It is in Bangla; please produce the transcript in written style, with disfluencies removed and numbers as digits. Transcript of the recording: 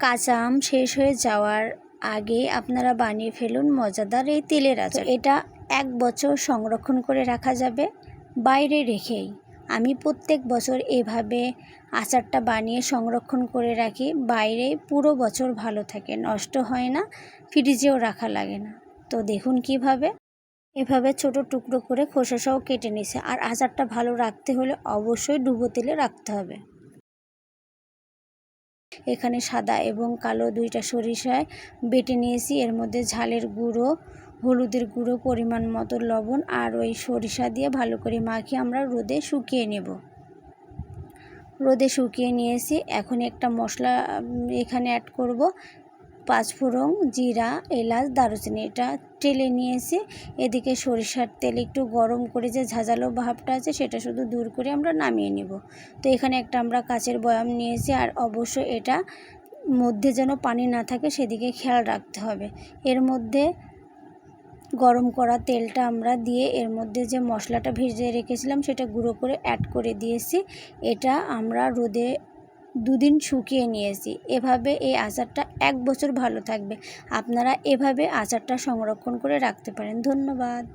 কাঁচা আম শেষ হয়ে যাওয়ার আগে আপনারা বানিয়ে ফেলুন মজাদার এই তেলের আচার। এটা 1 বছর সংরক্ষণ করে রাখা যাবে বাইরে রেখেই। আমি প্রত্যেক বছর এভাবে আচারটা বানিয়ে সংরক্ষণ করে রাখি, বাইরে পুরো বছর ভালো থাকে, নষ্ট হয় না, ফ্রিজেও রাখা লাগে না। তো দেখুন কিভাবে এভাবে ছোট টুকরো করে খোসাসহ কেটে নিয়েছি। আর আচারটা ভালো রাখতে হলে অবশ্যই ডুবো তেলে রাখতে হবে। এখানে সাদা এবং কালো 2টা সরিষায় বেটে নিয়েছি। এর মধ্যে ঝালের গুঁড়ো, হলুদের গুঁড়ো, পরিমাণ মতো লবণ আর ওই সরিষা দিয়ে ভালো করে মাখিয়ে আমরা রোদে শুকিয়ে নেব। রোদে শুকিয়ে নিয়েছি। এখন একটা মশলা এখানে অ্যাড করব, 5 ফোড়ন, জিরা, এলাচ, দারুচিনি। এটা টেলে নিয়েছি। এদিকে সরিষার তেল একটু গরম করে যে ঝাঁঝালো ভাবটা আছে সেটা শুধু দূর করে আমরা নামিয়ে নিব। তো এখানে একটা আমরা কাচের বয়াম নিয়েছি। আর অবশ্যই এটা মধ্যে যেন পানি না থাকে সেদিকে খেয়াল রাখতে হবে। এর মধ্যে গরম করা তেলটা আমরা দিয়ে এর মধ্যে যে মশলাটা ভেজে রেখেছিলাম সেটা গুঁড়ো করে অ্যাড করে দিয়েছি। এটা আমরা রোদে 2 দিন শুকিয়ে নিয়েছি। এভাবে এই আচারটা 1 বছর ভালো থাকবে। আপনারা এভাবে আচারটা সংরক্ষণ করে রাখতে পারেন। ধন্যবাদ।